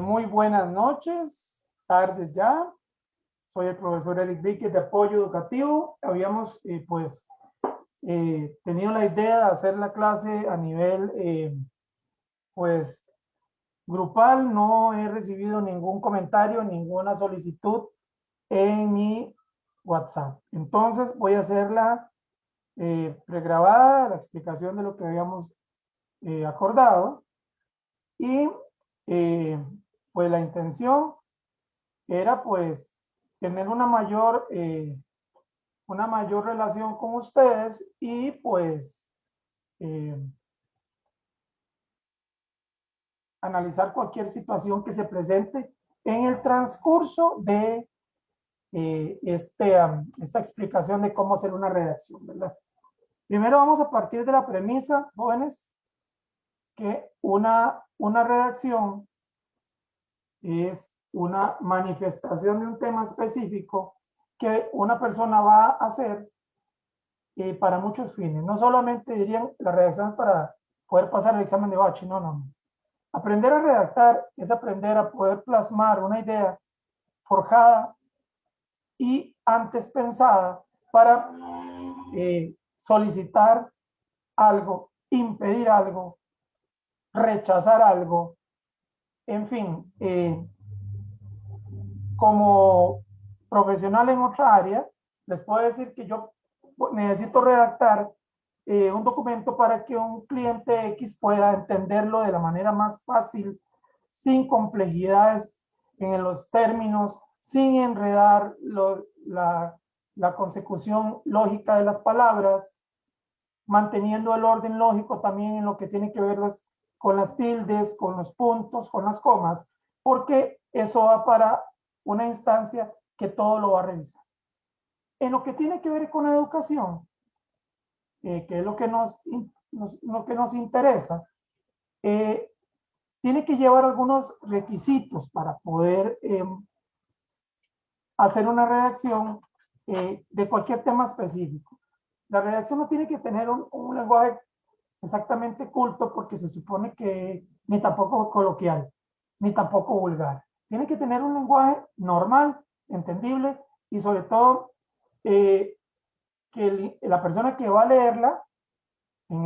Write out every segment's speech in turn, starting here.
Muy buenas noches, tardes ya. Soy el profesor Eric Víquez de Apoyo Educativo. Habíamos tenido la idea de hacer la clase a nivel pues grupal. No he recibido ningún comentario, ninguna solicitud en mi WhatsApp. Entonces voy a hacerla pregrabada, la explicación de lo que habíamos acordado. Y pues la intención era pues tener una mayor relación con ustedes y pues eh, analizar cualquier situación que se presente en el transcurso de esta explicación de cómo hacer una redacción, ¿verdad? Primero vamos a partir de la premisa, jóvenes, que una redacción es una manifestación de un tema específico que una persona va a hacer para muchos fines. No solamente dirían la redacción para poder pasar el examen de bachi, no. Aprender a redactar es aprender a poder plasmar una idea forjada y antes pensada para solicitar algo, impedir algo, rechazar algo, en fin, como profesional en otra área, les puedo decir que yo necesito redactar un documento para que un cliente X pueda entenderlo de la manera más fácil, sin complejidades en los términos, sin enredar la consecución lógica de las palabras, manteniendo el orden lógico también en lo que tiene que ver con las tildes, con los puntos, con las comas, porque eso va para una instancia que todo lo va a revisar. En lo que tiene que ver con educación, que es lo que nos interesa, tiene que llevar algunos requisitos para poder hacer una redacción de cualquier tema específico. La redacción no tiene que tener un lenguaje exactamente culto, porque se supone que ni tampoco coloquial, ni tampoco vulgar. Tiene que tener un lenguaje normal, entendible, y sobre todo que la persona que va a leerla en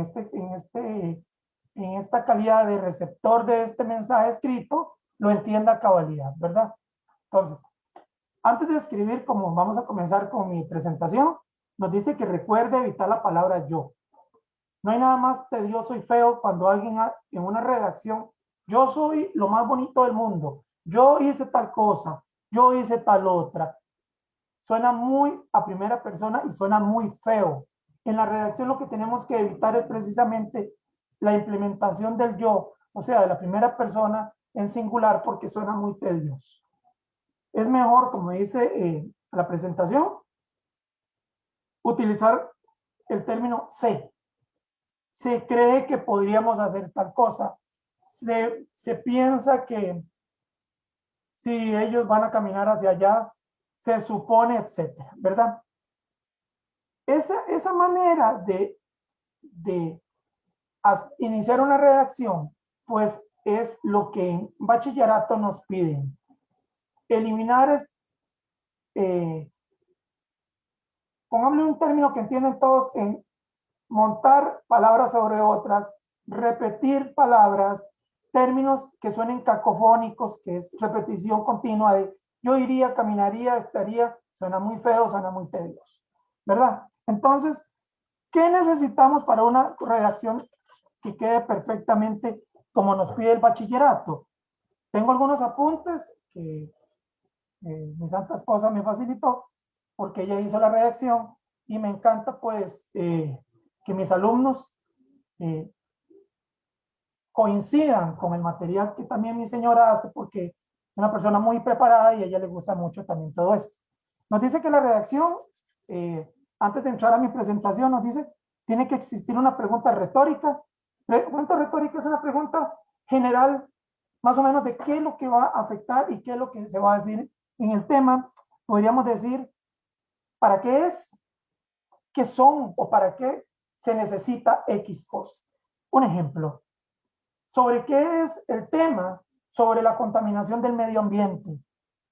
esta calidad de receptor de este mensaje escrito lo entienda a cabalidad, ¿verdad? Entonces, antes de escribir, como vamos a comenzar con mi presentación, nos dice que recuerde evitar la palabra yo. No hay nada más tedioso y feo cuando alguien en una redacción, yo soy lo más bonito del mundo, yo hice tal cosa, yo hice tal otra. Suena muy a primera persona y suena muy feo. En la redacción lo que tenemos que evitar es precisamente la implementación del yo, o sea, de la primera persona en singular, porque suena muy tedioso. Es mejor, como dice la presentación, utilizar el término sé. Se cree que podríamos hacer tal cosa. Se piensa que si ellos van a caminar hacia allá, se supone, etcétera, ¿verdad? Esa manera de iniciar una redacción, pues es lo que en bachillerato nos piden. Eliminar pongámosle un término que entienden todos, en montar palabras sobre otras, repetir palabras, términos que suenen cacofónicos, que es repetición continua de yo iría, caminaría, estaría, suena muy feo, suena muy tedioso, ¿verdad? Entonces, ¿qué necesitamos para una redacción que quede perfectamente como nos pide el bachillerato? Tengo algunos apuntes que mi santa esposa me facilitó porque ella hizo la redacción y me encanta pues que mis alumnos eh, coincidan con el material que también mi señora hace, porque es una persona muy preparada y a ella le gusta mucho también todo esto. Nos dice que la redacción, antes de entrar a mi presentación, nos dice, tiene que existir una pregunta retórica. Pregunta retórica es una pregunta general, más o menos de qué es lo que va a afectar y qué es lo que se va a decir en el tema. Podríamos decir, ¿para qué es? ¿Qué son? ¿O para qué se necesita X cosa? Un ejemplo. ¿Sobre qué es el tema? Sobre la contaminación del medio ambiente.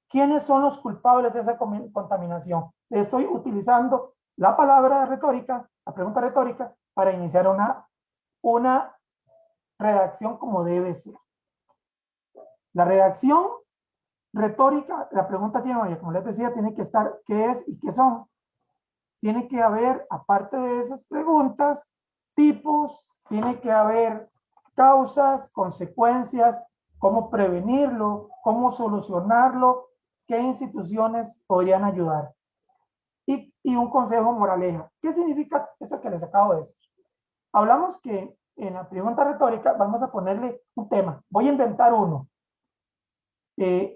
¿Quiénes son los culpables de esa contaminación? Estoy utilizando la palabra retórica, la pregunta retórica, para iniciar una redacción como debe ser. La redacción retórica, la pregunta tiene, como les decía, tiene que estar qué es y qué son. Tiene que haber, aparte de esas preguntas, tipos, tiene que haber causas, consecuencias, cómo prevenirlo, cómo solucionarlo, qué instituciones podrían ayudar. Y un consejo moraleja. ¿Qué significa eso que les acabo de decir? Hablamos que en la pregunta retórica vamos a ponerle un tema. Voy a inventar uno.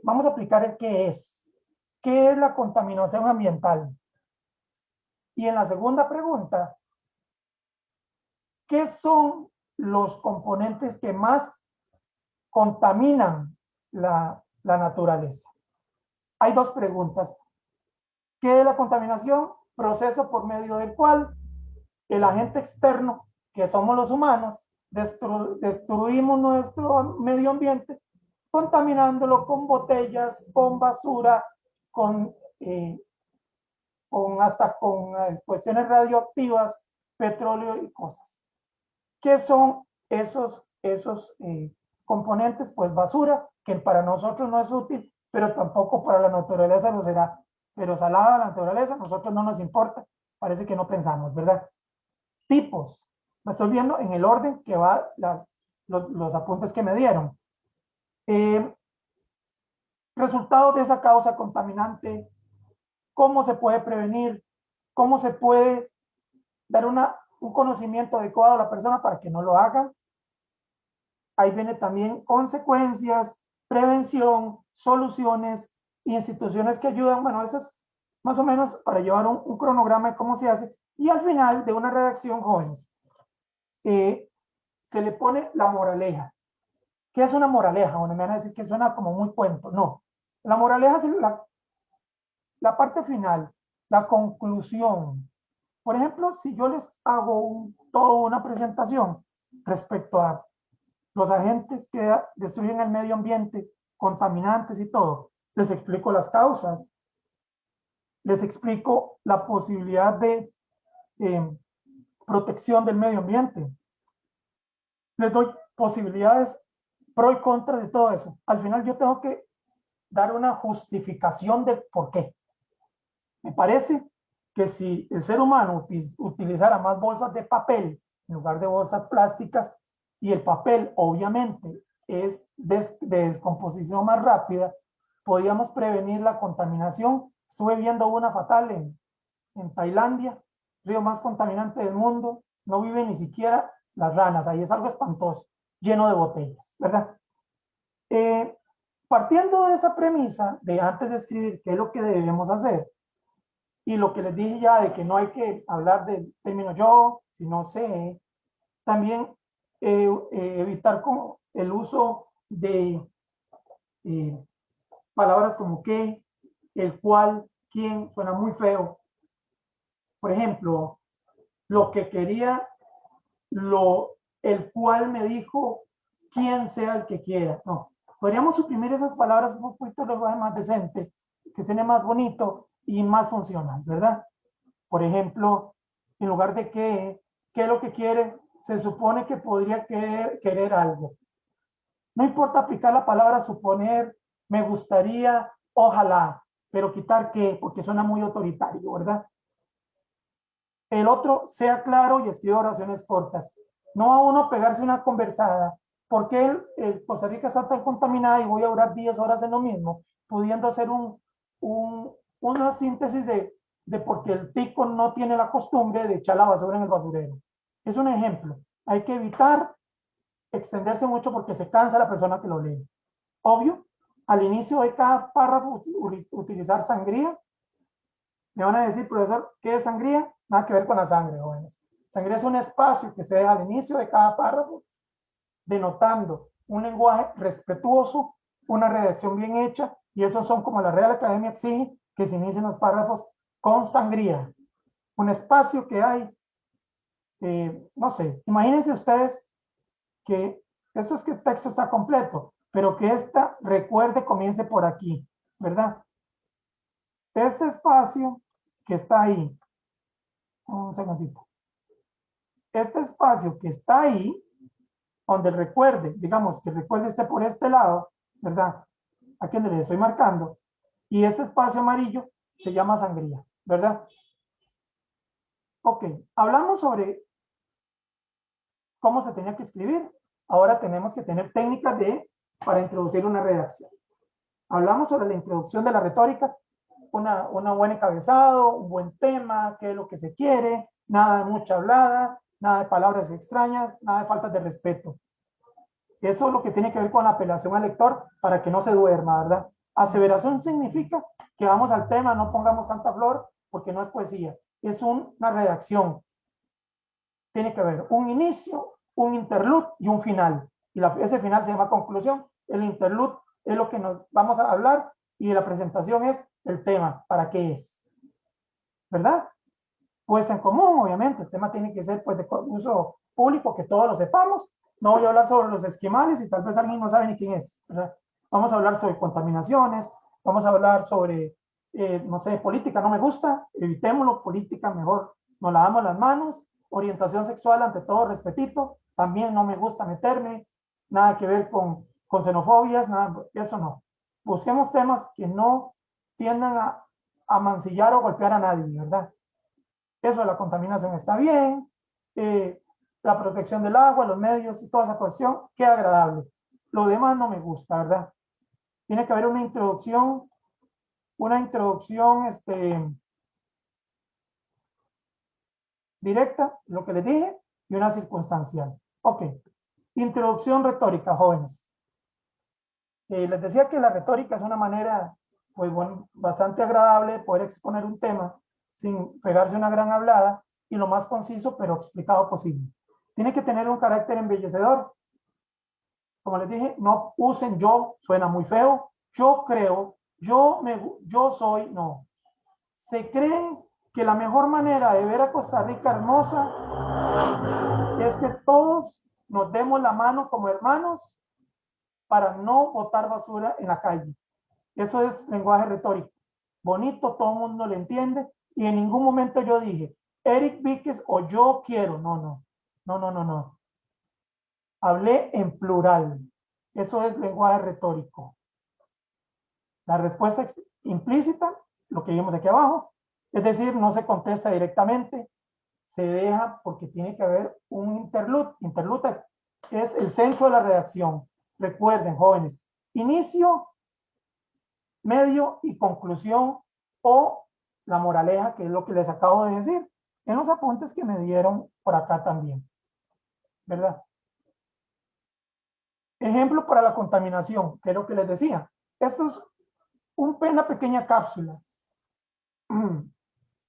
Vamos a aplicar el qué es. ¿Qué es la contaminación ambiental? Y en la segunda pregunta, ¿qué son los componentes que más contaminan la naturaleza? Hay dos preguntas. ¿Qué es la contaminación? Proceso por medio del cual el agente externo, que somos los humanos, destruimos nuestro medio ambiente, contaminándolo con botellas, con basura, hasta con cuestiones radioactivas, petróleo y cosas. ¿Qué son esos componentes? Pues basura, que para nosotros no es útil, pero tampoco para la naturaleza lo será. Pero salada la naturaleza, a nosotros no nos importa, parece que no pensamos, ¿verdad? Tipos, me estoy viendo en el orden que va los apuntes que me dieron. Resultados de esa causa contaminante, cómo se puede prevenir, cómo se puede dar un conocimiento adecuado a la persona para que no lo haga. Ahí viene también consecuencias, prevención, soluciones, instituciones que ayudan. Bueno, eso es más o menos para llevar un cronograma de cómo se hace. Y al final de una redacción, jóvenes, se le pone la moraleja. ¿Qué es una moraleja? Bueno, me van a decir que suena como muy cuento. No, la moraleja es la parte final, la conclusión. Por ejemplo, si yo les hago toda una presentación respecto a los agentes que destruyen el medio ambiente, contaminantes y todo, les explico las causas, les explico la posibilidad de protección del medio ambiente, les doy posibilidades pro y contra de todo eso. Al final yo tengo que dar una justificación de por qué. Me parece que si el ser humano utilizara más bolsas de papel en lugar de bolsas plásticas, y el papel obviamente es de descomposición más rápida, podríamos prevenir la contaminación. Estuve viendo una fatal en Tailandia, río más contaminante del mundo, no viven ni siquiera las ranas, ahí es algo espantoso, lleno de botellas, ¿verdad? Partiendo de esa premisa de antes de escribir qué es lo que debemos hacer, y lo que les dije ya de que no hay que hablar del término yo, sino sé, también evitar como el uso de palabras como qué, el cual, quién, suena muy feo. Por ejemplo, lo que quería, el cual me dijo, quien sea el que quiera. No, podríamos suprimir esas palabras un poquito, luego más decente, que suene más bonito y más funcional, ¿verdad? Por ejemplo, en lugar de qué es lo que quiere, se supone que podría querer algo. No importa aplicar la palabra suponer, me gustaría, ojalá, pero quitar qué, porque suena muy autoritario, ¿verdad? El otro, sea claro y escriba oraciones cortas. No a uno pegarse una conversada. ¿Por qué Costa Rica está tan contaminada y voy a durar 10 horas en lo mismo? Pudiendo hacer una síntesis de por qué el tico no tiene la costumbre de echar la basura en el basurero. Es un ejemplo. Hay que evitar extenderse mucho porque se cansa la persona que lo lee. Obvio, al inicio de cada párrafo utilizar sangría. Me van a decir, profesor, ¿qué es sangría? Nada que ver con la sangre, jóvenes. Sangría es un espacio que se deja al inicio de cada párrafo, denotando un lenguaje respetuoso, una redacción bien hecha, y esos son como la Real Academia exige que se inicien los párrafos con sangría. Un espacio que hay, no sé, imagínense ustedes que Eso es que el texto está completo, pero que esta, recuerde, comience por aquí, ¿verdad? Este espacio que está ahí, un segundito. Este espacio que está ahí, donde recuerde, digamos que el recuerde esté por este lado, ¿verdad? Aquí donde le estoy marcando, y este espacio amarillo se llama sangría, ¿verdad? Ok, hablamos sobre cómo se tenía que escribir. Ahora tenemos que tener técnicas para introducir una redacción. Hablamos sobre la introducción de la retórica, una buena encabezado, un buen tema, qué es lo que se quiere, nada de mucha hablada, nada de palabras extrañas, nada de faltas de respeto. Eso es lo que tiene que ver con la apelación al lector para que no se duerma, ¿verdad? Aseveración significa que vamos al tema, no pongamos tanta flor porque no es poesía, es una redacción. Tiene que haber un inicio, un interlude y un final. Y ese final se llama conclusión. El interlude es lo que nos vamos a hablar y la presentación es el tema, para qué es. ¿Verdad? Pues en común, obviamente, el tema tiene que ser pues de uso público, que todos lo sepamos. No voy a hablar sobre los esquimales y tal vez alguien no sabe ni quién es, ¿verdad? Vamos a hablar sobre contaminaciones, vamos a hablar sobre, no sé, política, no me gusta, evitémoslo, política, mejor nos lavamos las manos, orientación sexual, ante todo, respetito, también no me gusta meterme, nada que ver con xenofobias, nada, eso no. Busquemos temas que no tiendan a mancillar o golpear a nadie, ¿verdad? Eso de la contaminación está bien, la protección del agua, los medios y toda esa cuestión, qué agradable. Lo demás no me gusta, ¿verdad? Tiene que haber una introducción directa, lo que les dije, y una circunstancial. Ok, introducción retórica, jóvenes. Les decía que la retórica es una manera, pues bueno, bastante agradable de poder exponer un tema sin pegarse una gran hablada y lo más conciso pero explicado posible. Tiene que tener un carácter embellecedor. Como les dije, no usen yo, suena muy feo, yo creo, yo soy, no. Se creen que la mejor manera de ver a Costa Rica hermosa es que todos nos demos la mano como hermanos para no botar basura en la calle. Eso es lenguaje retórico. Bonito, todo el mundo lo entiende y en ningún momento yo dije, Eric Víquez o yo quiero. No, no, no, no, no, no. Hablé en plural. Eso es lenguaje retórico. La respuesta implícita, lo que vimos aquí abajo, es decir, no se contesta directamente, se deja porque tiene que haber un interlude. Interlude es el centro de la redacción. Recuerden, jóvenes, inicio, medio y conclusión o la moraleja, que es lo que les acabo de decir en los apuntes que me dieron por acá también. ¿Verdad? Ejemplo para la contaminación, que es lo que les decía. Esto es una pequeña cápsula.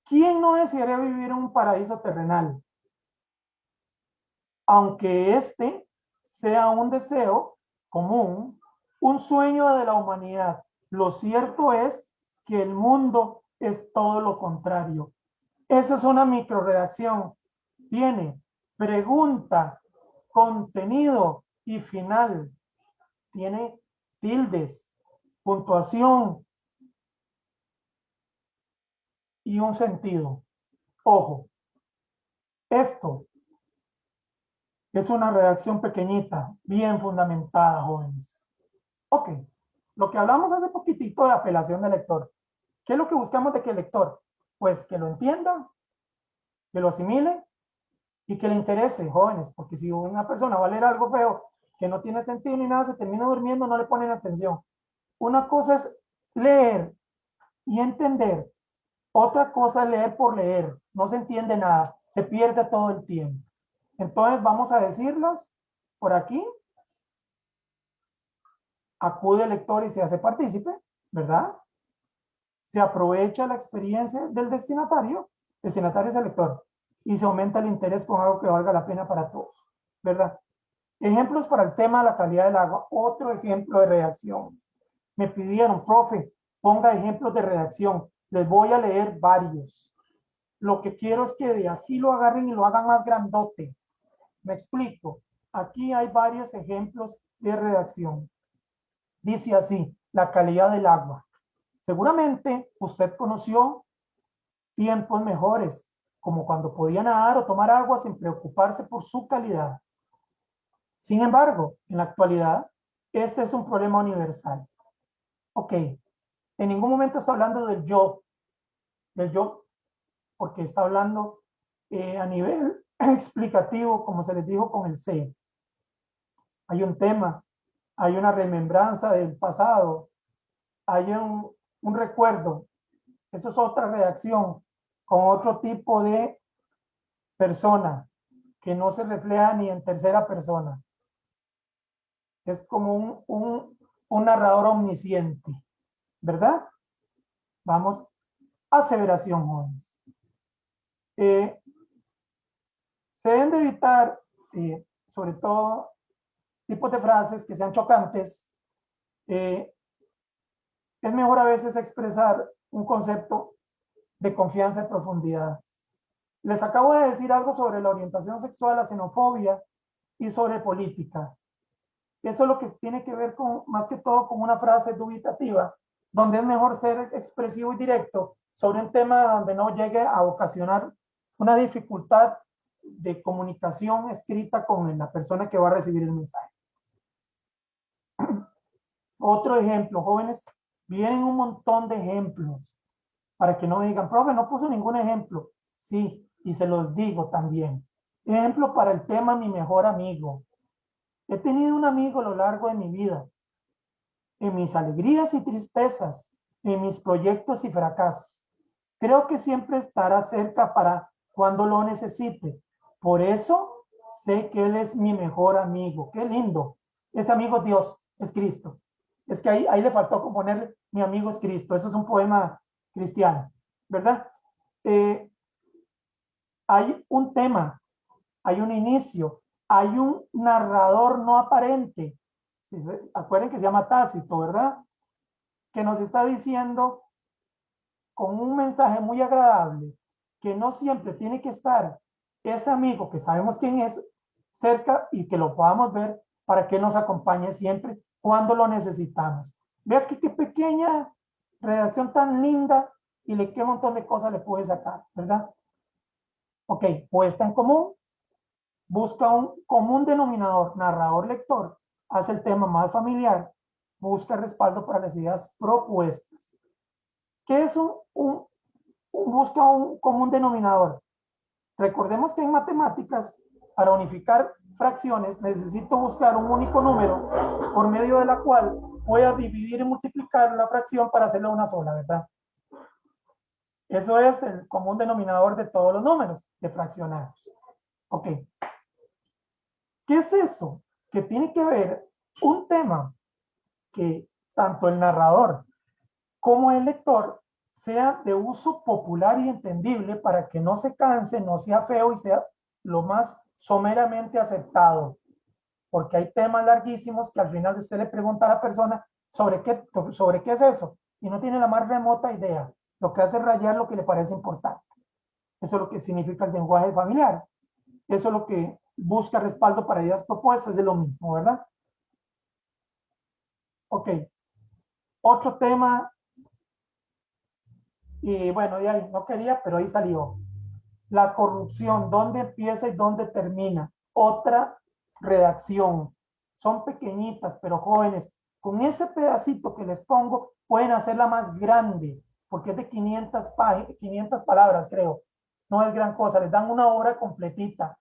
¿Quién no desearía vivir en un paraíso terrenal? Aunque este sea un deseo común, un sueño de la humanidad. Lo cierto es que el mundo es todo lo contrario. Esa es una microredacción. Tiene pregunta, contenido y final. Tiene tildes, puntuación y un sentido. Ojo, esto es una redacción pequeñita, bien fundamentada, jóvenes. Ok, lo que hablamos hace poquitito de apelación del lector. ¿Qué es lo que buscamos de que el lector? Pues que lo entienda, que lo asimile y que le interese, jóvenes, porque si una persona va a leer algo feo que no tiene sentido ni nada, se termina durmiendo, no le ponen atención. Una cosa es leer y entender, otra cosa es leer por leer, no se entiende nada, se pierde todo el tiempo. Entonces vamos a decirlos por aquí. Acude el lector y se hace partícipe, ¿verdad? Se aprovecha la experiencia del destinatario es el lector, y se aumenta el interés con algo que valga la pena para todos, ¿verdad? Ejemplos para el tema de la calidad del agua, otro ejemplo de redacción. Me pidieron, profe, ponga ejemplos de redacción, les voy a leer varios. Lo que quiero es que de aquí lo agarren y lo hagan más grandote. Me explico. aquí hay varios ejemplos de redacción. Dice así, la calidad del agua. Seguramente usted conoció tiempos mejores, como cuando podía nadar o tomar agua sin preocuparse por su calidad. Sin embargo, en la actualidad, este es un problema universal. Ok, en ningún momento está hablando del yo, porque está hablando a nivel explicativo, como se les dijo con el C. Hay un tema, hay una remembranza del pasado, hay un recuerdo. Eso es otra redacción con otro tipo de persona que no se refleja ni en tercera persona. Es como un narrador omnisciente, ¿verdad? Vamos, aseveración, jóvenes. Se deben de evitar, sobre todo, tipos de frases que sean chocantes. Es mejor a veces expresar un concepto de confianza y profundidad. Les acabo de decir algo sobre la orientación sexual, la xenofobia y sobre política. Eso es lo que tiene que ver con, más que todo, con una frase dubitativa, donde es mejor ser expresivo y directo sobre un tema donde no llegue a ocasionar una dificultad de comunicación escrita con la persona que va a recibir el mensaje. Otro ejemplo, jóvenes, vienen un montón de ejemplos para que no me digan, profe, no puso ningún ejemplo. Sí, y se los digo también. Ejemplo para el tema mi mejor amigo. He tenido un amigo a lo largo de mi vida, en mis alegrías y tristezas, en mis proyectos y fracasos. Creo que siempre estará cerca para cuando lo necesite. Por eso sé que Él es mi mejor amigo. Qué lindo. Ese amigo es Dios, es Cristo. Es que ahí le faltó componerle mi amigo es Cristo. Eso es un poema cristiano, ¿verdad? Hay un tema, hay un inicio, hay un narrador no aparente. Acuérdense que se llama Tácito, ¿verdad? Que nos está diciendo con un mensaje muy agradable que no siempre tiene que estar ese amigo que sabemos quién es cerca y que lo podamos ver para que nos acompañe siempre cuando lo necesitamos. Vea que qué pequeña redacción tan linda y qué montón de cosas le puede sacar, ¿verdad? Ok, puesta en común, busca un común denominador, narrador-lector, hace el tema más familiar, busca respaldo para las ideas propuestas. ¿Qué es busca un común denominador? Recordemos que en matemáticas, para unificar fracciones, necesito buscar un único número por medio de la cual pueda dividir y multiplicar la fracción para hacerla una sola, ¿verdad? Eso es el común denominador de todos los números, de fraccionados. Ok. ¿Qué es eso? Que tiene que ver un tema que tanto el narrador como el lector sea de uso popular y entendible para que no se canse, no sea feo y sea lo más someramente aceptado. Porque hay temas larguísimos que al final usted le pregunta a la persona sobre qué es eso y no tiene la más remota idea. Lo que hace es rayar lo que le parece importante. Eso es lo que significa el lenguaje familiar. Eso es lo que busca respaldo para ideas propuestas, es lo mismo, ¿verdad? Ok. Otro tema, y bueno, ya no quería, pero ahí salió. La corrupción, ¿dónde empieza y dónde termina? Otra redacción. Son pequeñitas, pero jóvenes. Con ese pedacito que les pongo, pueden hacerla más grande, porque es de 500 palabras, creo. No es gran cosa, les dan una obra completita.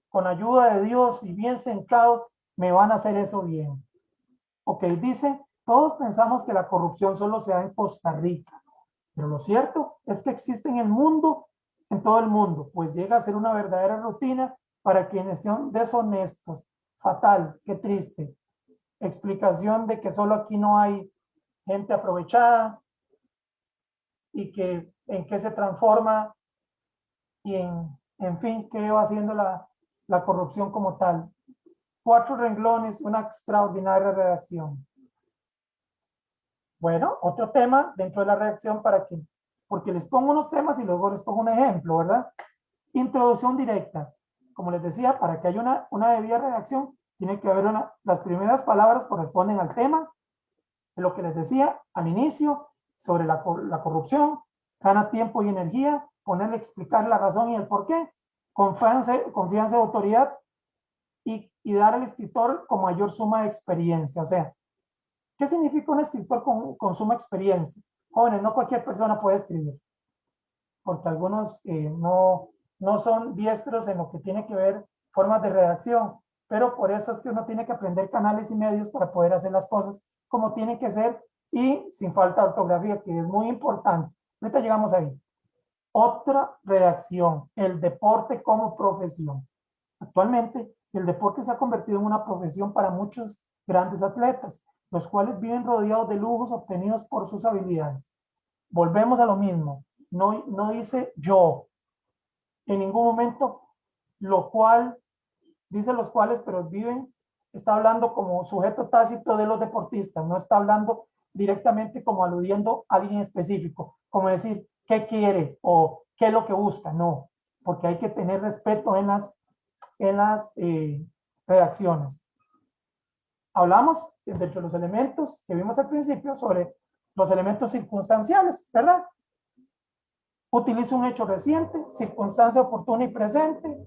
Con ayuda de Dios y bien centrados, me van a hacer eso bien. Ok, dice, todos pensamos que la corrupción solo se da en Costa Rica, pero lo cierto es que existe en el mundo, en todo el mundo, pues llega a ser una verdadera rutina para quienes son deshonestos. Fatal, qué triste. Explicación de que solo aquí no hay gente aprovechada y que en qué se transforma y en fin, qué va haciendo la corrupción como tal. 4 renglones, una extraordinaria redacción. Bueno, otro tema dentro de la redacción porque les pongo unos temas y luego les pongo un ejemplo, ¿verdad? Introducción directa. como les decía, para que haya una debida redacción, tiene que haber las primeras palabras corresponden al tema, lo que les decía al inicio, sobre la corrupción, gana tiempo y energía, ponerle a explicar la razón y el por qué, confianza y autoridad, y dar al escritor con mayor suma de experiencia. O sea, ¿qué significa un escritor con suma experiencia? Jóvenes, no cualquier persona puede escribir, porque algunos no son diestros en lo que tiene que ver formas de redacción, pero por eso es que uno tiene que aprender canales y medios para poder hacer las cosas como tienen que ser y sin falta de ortografía, que es muy importante. Ahorita llegamos ahí. Otra redacción, el deporte como profesión. Actualmente, el deporte se ha convertido en una profesión para muchos grandes atletas, los cuales viven rodeados de lujos obtenidos por sus habilidades. Volvemos a lo mismo. No dice yo en ningún momento, lo cual, dice los cuales, pero viven, está hablando como sujeto tácito de los deportistas, no está hablando directamente como aludiendo a alguien específico, como decir qué quiere o qué es lo que busca, no, porque hay que tener respeto en las redacciones. Hablamos de los elementos que vimos al principio sobre los elementos circunstanciales, ¿verdad? Utiliza un hecho reciente, circunstancia oportuna y presente.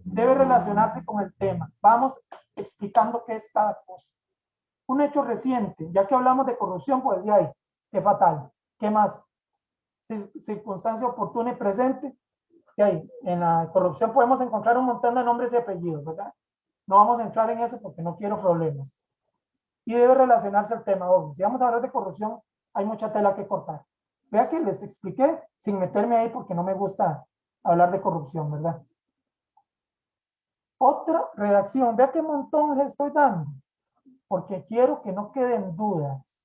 Debe relacionarse con el tema. Vamos explicando qué es cada cosa. Un hecho reciente, ya que hablamos de corrupción, pues ya hay, qué fatal. ¿Qué más? Circunstancia oportuna y presente. ¿Qué hay? En la corrupción podemos encontrar un montón de nombres y apellidos, ¿verdad? No vamos a entrar en eso porque no quiero problemas. Y debe relacionarse al tema. Obvio. Si vamos a hablar de corrupción, hay mucha tela que cortar. Vea que les expliqué sin meterme ahí porque no me gusta hablar de corrupción, ¿verdad? Otra redacción. Vea qué montón les estoy dando. Porque quiero que no queden dudas.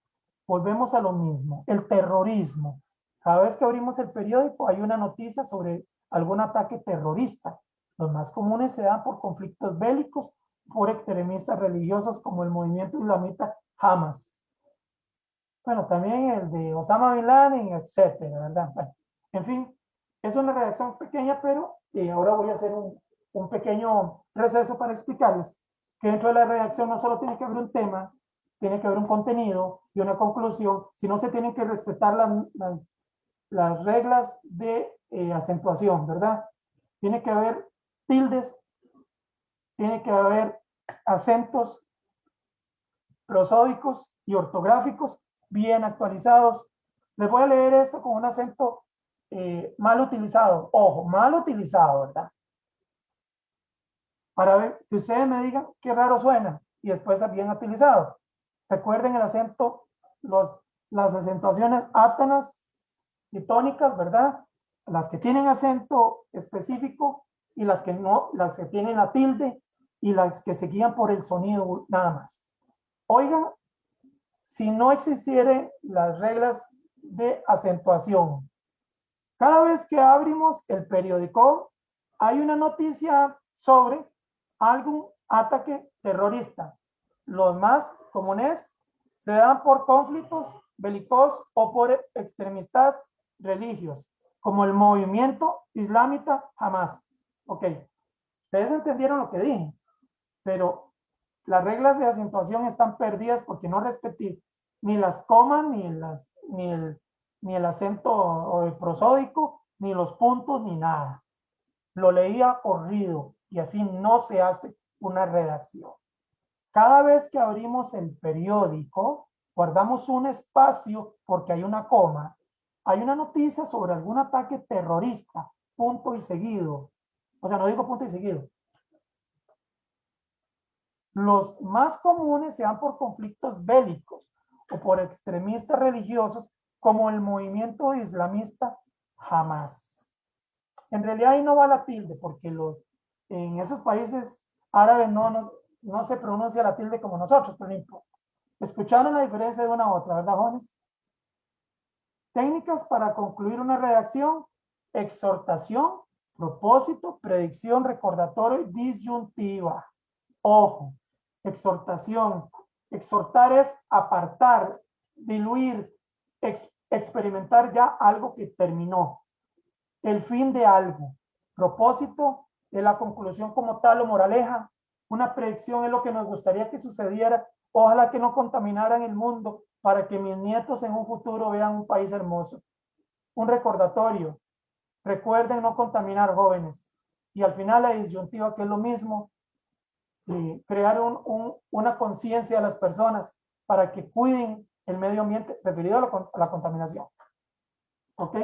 Volvemos a lo mismo. El terrorismo. Cada vez que abrimos el periódico hay una noticia sobre algún ataque terrorista. Los más comunes se dan por conflictos bélicos, por extremistas religiosos como el movimiento islamita Hamas. Bueno, también el de Osama Bin Laden, etcétera, ¿verdad? Bueno, en fin, es una redacción pequeña, pero ahora voy a hacer un pequeño receso para explicarles que dentro de la redacción no solo tiene que haber un tema, tiene que haber un contenido y una conclusión, sino se tienen que respetar las reglas de acentuación, ¿verdad? Tiene que haber tildes, tiene que haber acentos prosódicos y ortográficos bien actualizados. Les voy a leer esto con un acento mal utilizado. Ojo, mal utilizado, ¿verdad? Para ver que ustedes me digan qué raro suena y después bien utilizado. Recuerden el acento, las acentuaciones átonas y tónicas, ¿verdad? Las que tienen acento específico y las que no, las que tienen la tilde y las que se guían por el sonido nada más. Oigan, si no existieran las reglas de acentuación, cada vez que abrimos el periódico, hay una noticia sobre algún ataque terrorista. Los más comunes se dan por conflictos bélicos o por extremistas religiosos, como el movimiento islamita Hamas. Ok, ustedes entendieron lo que dije, pero las reglas de acentuación están perdidas porque no respeté ni las comas, ni el acento prosódico, ni los puntos, ni nada. Lo leía corrido y así no se hace una redacción. Cada vez que abrimos el periódico, guardamos un espacio porque hay una coma. Hay una noticia sobre algún ataque terrorista, punto y seguido. O sea, no digo punto y seguido. Los más comunes se dan por conflictos bélicos o por extremistas religiosos como el movimiento islamista Hamas. En realidad ahí no va la tilde porque en esos países árabes no se pronuncia la tilde como nosotros, por ejemplo. ¿Escucharon la diferencia de una a otra, verdad, jóvenes? Técnicas para concluir una redacción: exhortación, propósito, predicción, recordatorio y disyuntiva. Ojo, exhortación. Exhortar es apartar, diluir, experimentar ya algo que terminó. El fin de algo. Propósito, la conclusión como tal o moraleja. Una predicción es lo que nos gustaría que sucediera. Ojalá que no contaminaran el mundo para que mis nietos en un futuro vean un país hermoso. Un recordatorio. Recuerden no contaminar, jóvenes. Y al final la disyuntiva, que es lo mismo, crear una conciencia de las personas para que cuiden el medio ambiente referido a la contaminación. ¿Ok?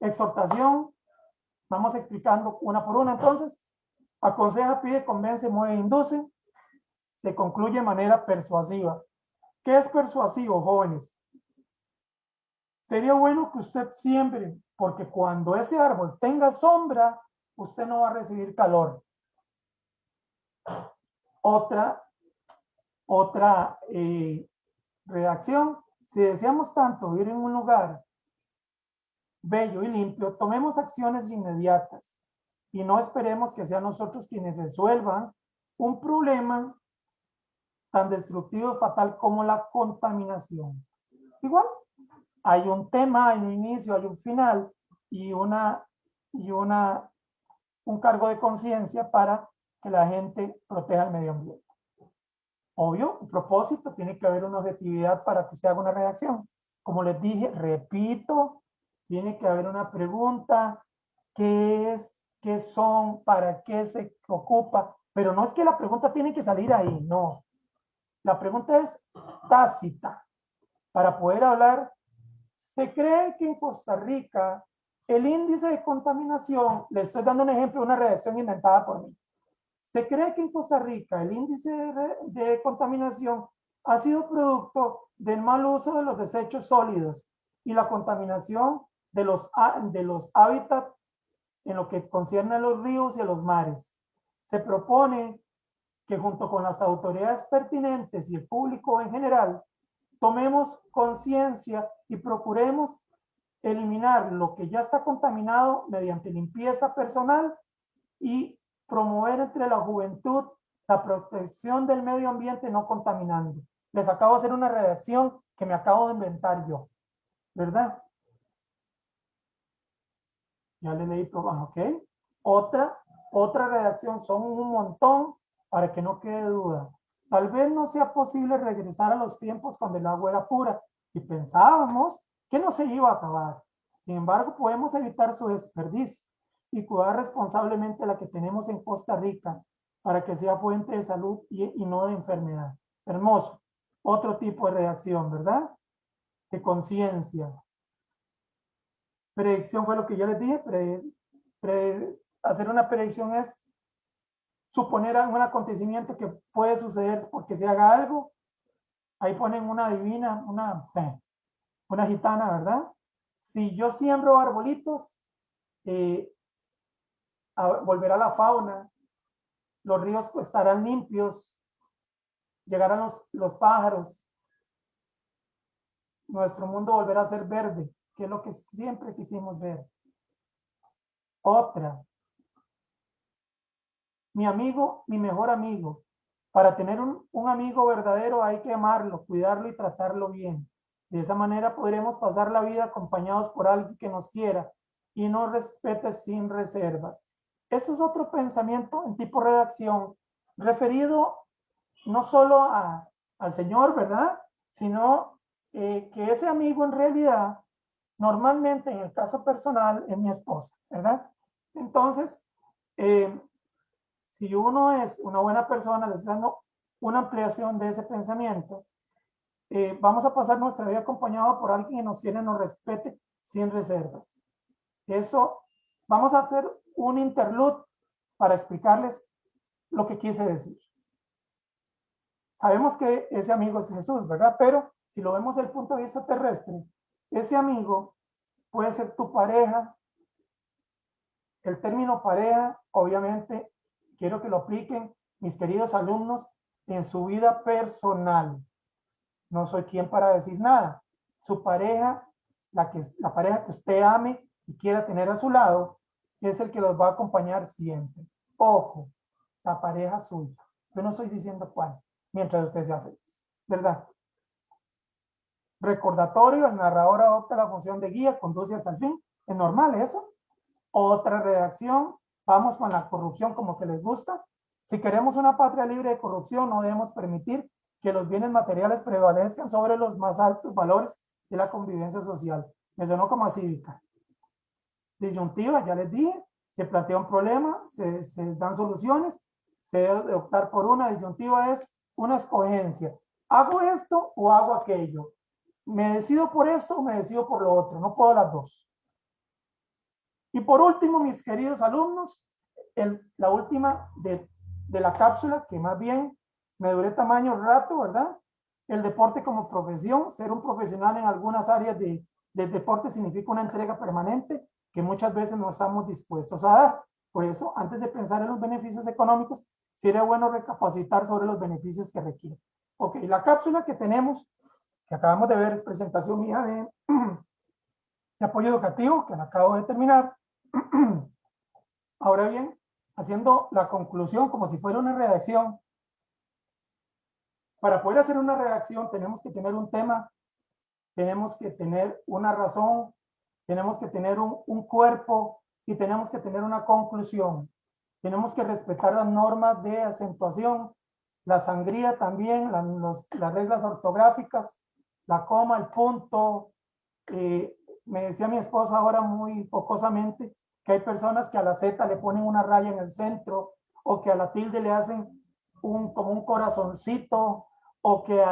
Exhortación. Vamos explicando una por una. Entonces, aconseja, pide, convence, mueve, induce. Se concluye de manera persuasiva. ¿Qué es persuasivo, jóvenes? Sería bueno que usted siembre, porque cuando ese árbol tenga sombra, usted no va a recibir calor. Otra reacción, si deseamos tanto vivir en un lugar bello y limpio, tomemos acciones inmediatas y no esperemos que sean nosotros quienes resuelvan un problema tan destructivo y fatal como la contaminación. Igual, hay un tema, hay un inicio, hay un final y un cargo de conciencia para que la gente proteja el medio ambiente. Obvio, un propósito, tiene que haber una objetividad para que se haga una reacción. Como les dije, repito, tiene que haber una pregunta, ¿qué es? ¿Qué son? ¿Para qué se ocupa? Pero no es que la pregunta tiene que salir ahí, no. La pregunta es tácita. Para poder hablar, se cree que en Costa Rica el índice de contaminación, les estoy dando un ejemplo de una redacción inventada por mí. Se cree que en Costa Rica el índice de contaminación ha sido producto del mal uso de los desechos sólidos y la contaminación de los hábitats en lo que concierne a los ríos y a los mares. Se propone que junto con las autoridades pertinentes y el público en general, tomemos conciencia y procuremos eliminar lo que ya está contaminado mediante limpieza personal y promover entre la juventud la protección del medio ambiente no contaminando. Les acabo de hacer una redacción que me acabo de inventar yo, ¿verdad? Ya le leí por abajo, ¿ok? Otra redacción, son un montón para que no quede duda. Tal vez no sea posible regresar a los tiempos cuando el agua era pura y pensábamos que no se iba a acabar. Sin embargo, podemos evitar su desperdicio y cuidar responsablemente la que tenemos en Costa Rica para que sea fuente de salud y no de enfermedad. Hermoso. Otro tipo de redacción, ¿verdad? De conciencia. Predicción fue lo que yo les dije. Hacer una predicción es suponer algún acontecimiento que puede suceder porque se haga algo. Ahí ponen una divina, una gitana, ¿verdad? Si yo siembro arbolitos, volverá la fauna, los ríos estarán limpios, llegarán los pájaros, nuestro mundo volverá a ser verde, que es lo que siempre quisimos ver. Otra, mi amigo, mi mejor amigo. Para tener un amigo verdadero hay que amarlo, cuidarlo y tratarlo bien. De esa manera podremos pasar la vida acompañados por alguien que nos quiera y nos respete sin reservas. Eso es otro pensamiento en tipo redacción, referido no solo al Señor, ¿verdad? Sino que ese amigo en realidad, normalmente en el caso personal, es mi esposa, ¿verdad? Entonces, si uno es una buena persona, les dando una ampliación de ese pensamiento, vamos a pasar nuestra vida acompañado por alguien que nos quiere, nos respete sin reservas. Eso, vamos a hacer un interlude para explicarles lo que quise decir. Sabemos que ese amigo es Jesús, ¿verdad? Pero si lo vemos desde el punto de vista terrestre, ese amigo puede ser tu pareja. El término pareja, obviamente, quiero que lo apliquen mis queridos alumnos en su vida personal. No soy quien para decir nada. Su pareja, la pareja que usted ame y quiera tener a su lado, es el que los va a acompañar siempre. Ojo, la pareja suya. Yo no estoy diciendo cuál, mientras usted sea feliz, ¿verdad? Recordatorio, el narrador adopta la función de guía, conduce hasta el fin. ¿Es normal eso? Otra redacción, vamos con la corrupción como que les gusta. Si queremos una patria libre de corrupción, no debemos permitir que los bienes materiales prevalezcan sobre los más altos valores de la convivencia social. Me sonó como a cívica. Disyuntiva, ya les dije, se plantea un problema, se dan soluciones, se debe optar por una. Disyuntiva es una escogencia. ¿Hago esto o hago aquello? ¿Me decido por esto o me decido por lo otro? No puedo las dos. Y por último, mis queridos alumnos, la última de la cápsula, que más bien me duré tamaño rato, ¿verdad? El deporte como profesión. Ser un profesional en algunas áreas de deporte significa una entrega permanente que muchas veces no estamos dispuestos a dar. Por eso, antes de pensar en los beneficios económicos, sería bueno recapacitar sobre los beneficios que requiere. Ok, la cápsula que tenemos, que acabamos de ver, es presentación mía de apoyo educativo, que la acabo de terminar. Ahora bien, haciendo la conclusión como si fuera una redacción. Para poder hacer una redacción tenemos que tener un tema, tenemos que tener una razón, tenemos que tener un cuerpo y tenemos que tener una conclusión. Tenemos que respetar las normas de acentuación, la sangría también, las reglas ortográficas, la coma, el punto. Me decía mi esposa ahora muy pocosamente que hay personas que a la Z le ponen una raya en el centro o que a la tilde le hacen como un corazoncito o que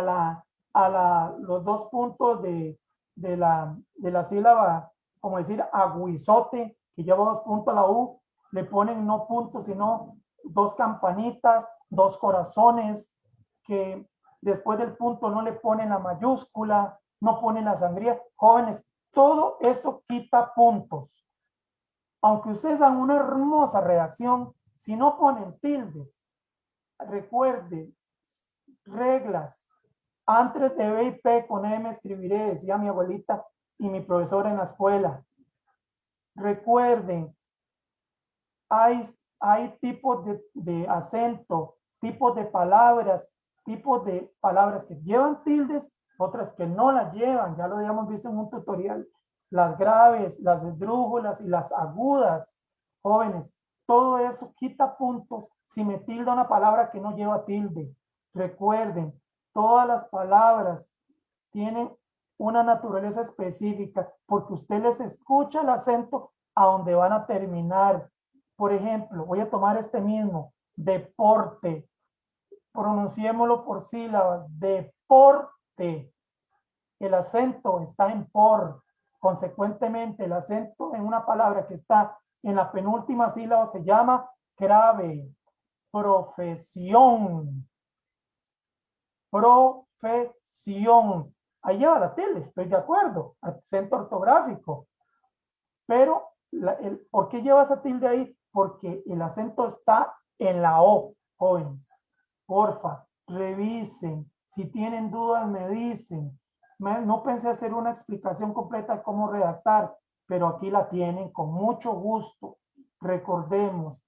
los dos puntos de la sílaba, como decir aguizote, que lleva dos puntos a la U, le ponen no puntos, sino dos campanitas, dos corazones, que después del punto no le ponen la mayúscula, no ponen la sangría. Jóvenes, todo eso quita puntos. Aunque ustedes hagan una hermosa redacción, si no ponen tildes, recuerde, reglas. Antes de B y P con M escribiré, decía mi abuelita y mi profesora en la escuela. Recuerden, hay tipos de acento, tipos de palabras que llevan tildes, otras que no las llevan. Ya lo habíamos visto en un tutorial. Las graves, las esdrújulas y las agudas. Jóvenes, todo eso quita puntos si me tilda una palabra que no lleva tilde. Recuerden, todas las palabras tienen una naturaleza específica porque usted les escucha el acento a donde van a terminar. Por ejemplo, voy a tomar este mismo, deporte. Pronunciémoslo por sílabas, deporte. El acento está en por. Consecuentemente, el acento en una palabra que está en la penúltima sílaba se llama grave. Profesión. Profesión. Ahí lleva la tilde, estoy de acuerdo. Acento ortográfico. Pero, ¿por qué lleva esa tilde ahí? Porque el acento está en la O, jóvenes. Porfa, revisen. Si tienen dudas, me dicen. No pensé hacer una explicación completa de cómo redactar, pero aquí la tienen con mucho gusto. Recordemos,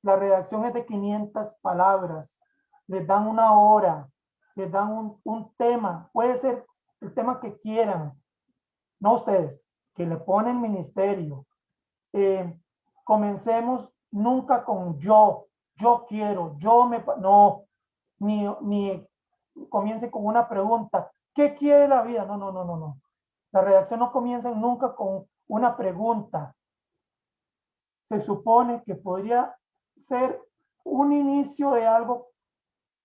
la redacción es de 500 palabras. Les dan una hora, les dan un tema. Puede ser el tema que quieran. No ustedes, que le ponen ministerio. Comencemos nunca con yo quiero, no, ni comience con una pregunta, ¿qué quiere la vida? No. La redacción no comienza nunca con una pregunta. Se supone que podría ser un inicio de algo.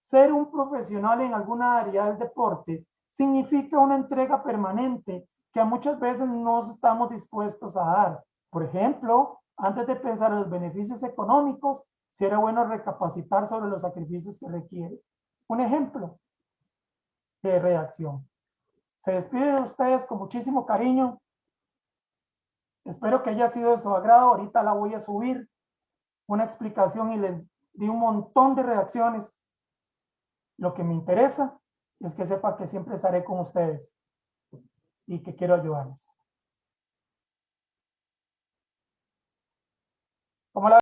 Ser un profesional en alguna área del deporte significa una entrega permanente que muchas veces no estamos dispuestos a dar. Por ejemplo, antes de pensar en los beneficios económicos, sería bueno recapacitar sobre los sacrificios que requiere. Un ejemplo de redacción. Se despide de ustedes con muchísimo cariño. Espero que haya sido de su agrado. Ahorita la voy a subir una explicación y les di un montón de redacciones. Lo que me interesa es que sepa que siempre estaré con ustedes y que quiero ayudarles. ¿Cómo la